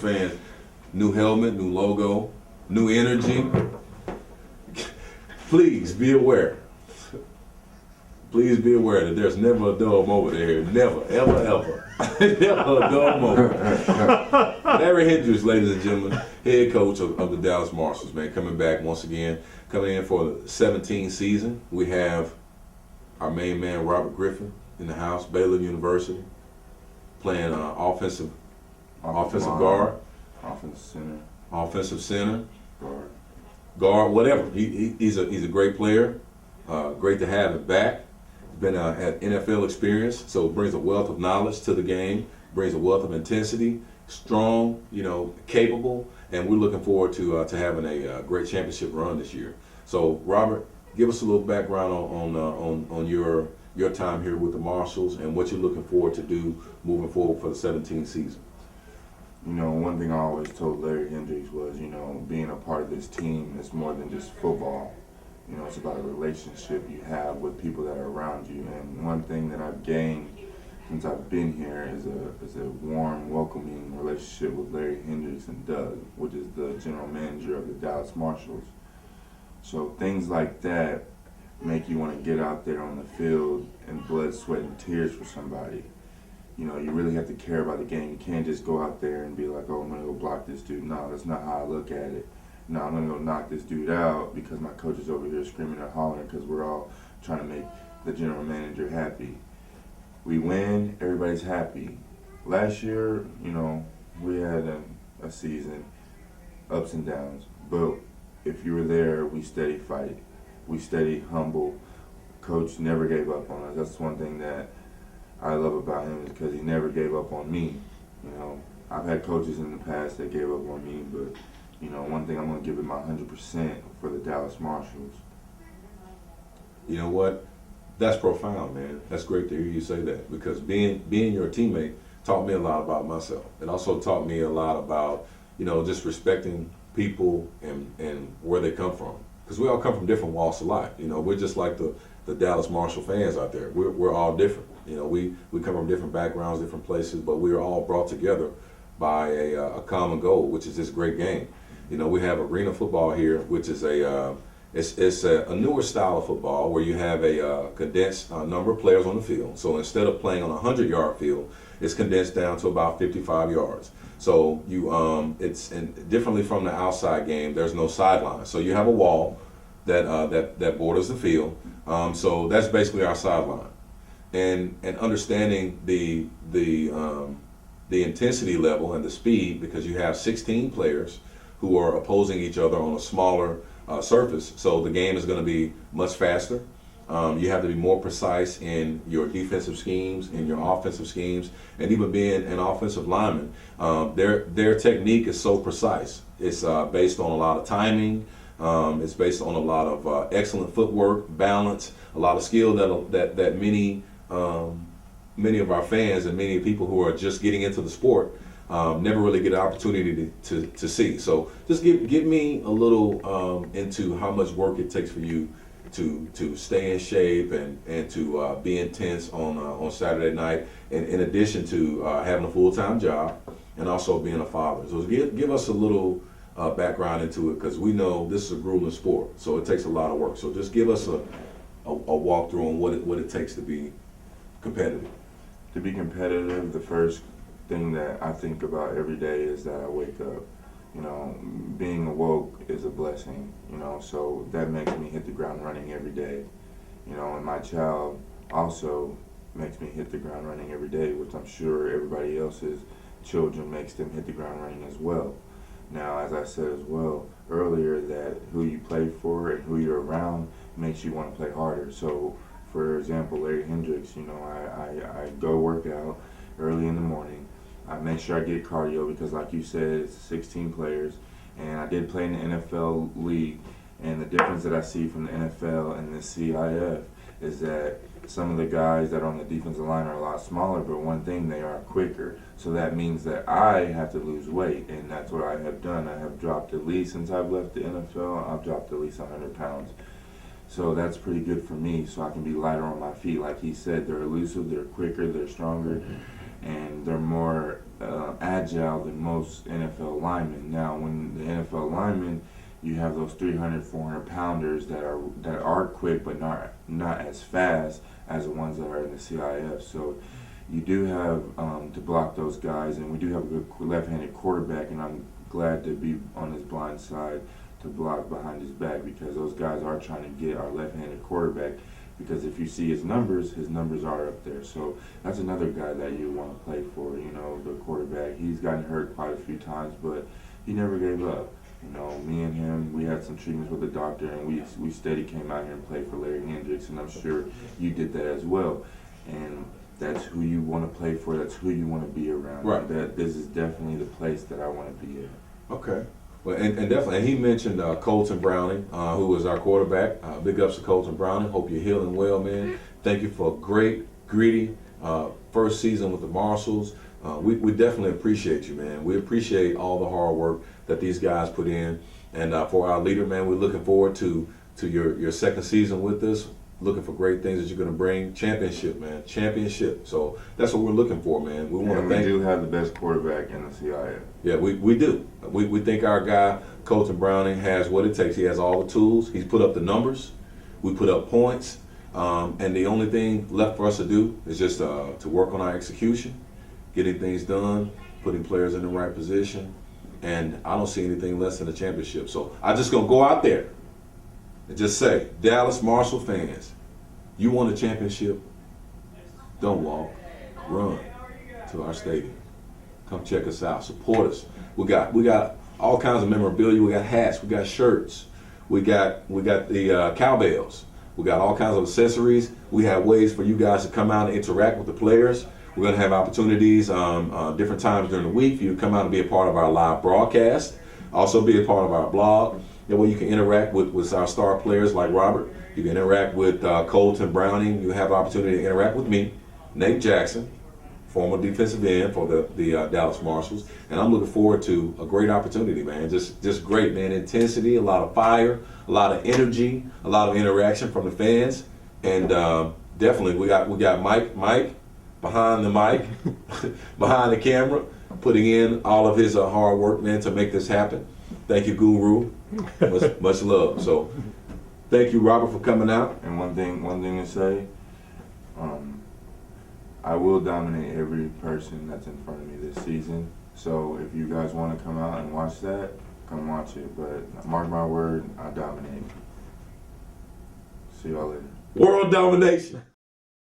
fans, new helmet, new logo, new energy. Please be aware. Please be aware that there's never a dull moment here. Never, ever, ever. Never a dull moment. Larry Hendricks, ladies and gentlemen, head coach of the Dallas Marshals, man, coming back once again, coming in for the 17th season. We have our main man, Robert Griffin, in the house, Baylor University, playing offensive guard, offensive center, guard, whatever. He's a great player. Great to have him back. Been had NFL experience, so brings a wealth of knowledge to the game, brings a wealth of intensity, strong, capable, and we're looking forward to having a great championship run this year. So, Robert, give us a little background on your time here with the Marshals and what you're looking forward to do moving forward for the 17th season. One thing I always told Larry Hendricks was, being a part of this team is more than just football. It's about a relationship you have with people that are around you. And one thing that I've gained since I've been here is a warm, welcoming relationship with Larry Hendricks and Doug, which is the general manager of the Dallas Marshals. So things like that make you want to get out there on the field and blood, sweat, and tears for somebody. You really have to care about the game. You can't just go out there and be like, oh, I'm going to go block this dude. No, that's not how I look at it. No, I'm going to go knock this dude out because my coach is over here screaming and hollering because we're all trying to make the general manager happy. We win, everybody's happy. Last year, we had a season, ups and downs. But if you were there, we steady fight. We steady humble. Coach never gave up on us. That's one thing that I love about him is because he never gave up on me. I've had coaches in the past that gave up on me, but one thing I'm going to give it my 100% for the Dallas Marshals. You know what? That's profound, man. That's great to hear you say that because being your teammate taught me a lot about myself. It also taught me a lot about, just respecting people and where they come from. Because we all come from different walks of life. We're just like the Dallas Marshall fans out there. We're all different. We come from different backgrounds, different places, but we are all brought together by a common goal, which is this great game. We have arena football here, which is it's a newer style of football where you have a condensed number of players on the field. So instead of playing on a 100-yard field, it's condensed down to about 55 yards. So it's differently from the outside game. There's no sideline, so you have a wall that borders the field. So that's basically our sideline, and understanding the intensity level and the speed because you have 16 players who are opposing each other on a smaller surface. So the game is going to be much faster. You have to be more precise in your defensive schemes, in your offensive schemes, and even being an offensive lineman. Their technique is so precise. It's based on a lot of timing. It's based on a lot of excellent footwork, balance, a lot of skill that many of our fans and many people who are just getting into the sport never really get an opportunity to see. So just give me a little into how much work it takes for you to stay in shape and to be intense on Saturday night, and in addition to having a full-time job and also being a father. So give us a little background into it because we know this is a grueling sport, so it takes a lot of work. So just give us a walkthrough on what it takes to be competitive. To be competitive, the first thing that I think about every day is that I wake up. Being awoke is a blessing, so that makes me hit the ground running every day. And my child also makes me hit the ground running every day, which I'm sure everybody else's children makes them hit the ground running as well. Now, as I said as well earlier, that who you play for and who you're around makes you want to play harder. So, for example, Larry Hendricks, I go work out early in the morning. I make sure I get cardio because, like you said, it's 16 players. And I did play in the NFL league. And the difference that I see from the NFL and the CIF is that some of the guys that are on the defensive line are a lot smaller, but one thing, they are quicker. So that means that I have to lose weight, and that's what I have done. I have dropped at least, since I've left the NFL, I've dropped at least 100 pounds. So that's pretty good for me, so I can be lighter on my feet. Like he said, they're elusive, they're quicker, they're stronger. and they're more agile than most NFL linemen. Now, when the NFL linemen, you have those 300, 400 pounders that are quick but not as fast as the ones that are in the CIF. So you do have to block those guys, and we do have a good left-handed quarterback, and I'm glad to be on his blind side to block behind his back, because those guys are trying to get our left-handed quarterback, because if you see his numbers are up there. So that's another guy that you want to play for, the quarterback. He's gotten hurt quite a few times, but he never gave up. Me and him, we had some treatments with the doctor, and we steady came out here and played for Larry Hendricks, and I'm sure you did that as well. And that's who you want to play for. That's who you want to be around. Right. This is definitely the place that I want to be at. Okay. Well, and definitely, and he mentioned Colton Browning, who was our quarterback. Big ups to Colton Browning. Hope you're healing well, man. Thank you for a great, gritty first season with the Marshals. We definitely appreciate you, man. We appreciate all the hard work that these guys put in. And for our leader, man, we're looking forward to your second season with us. Looking for great things that you're going to bring. Championship, man. Championship. So that's what we're looking for, man. We want to thank. We do have the best quarterback in the CIF. Yeah, we do. We think our guy, Colton Browning, has what it takes. He has all the tools. He's put up the numbers. We put up points. And the only thing left for us to do is just to work on our execution, getting things done, putting players in the right position. And I don't see anything less than a championship. So I'm just going to go out there and just say, Dallas Marshall fans, you want a championship? Don't walk, run to our stadium. Come check us out, support us. We got all kinds of memorabilia. We got hats, we got shirts, we got the cowbells. We got all kinds of accessories. We have ways for you guys to come out and interact with the players. We're going to have opportunities different times during the week for you to come out and be a part of our live broadcast. Also be a part of our blog. That way you can interact with our star players like Robert. You can interact with Colton Browning. You have the opportunity to interact with me, Nate Jackson, former defensive end for the Dallas Marshals. And I'm looking forward to a great opportunity, man. Just great, man. Intensity, a lot of fire, a lot of energy, a lot of interaction from the fans. And definitely we got Mike behind the mic, behind the camera, putting in all of his hard work, man, to make this happen. Thank you, Guru. Much love. So, thank you, Robert, for coming out. And one thing to say, I will dominate every person that's in front of me this season. So if you guys want to come out and watch that, come watch it. But mark my word, I dominate. See y'all later. World domination.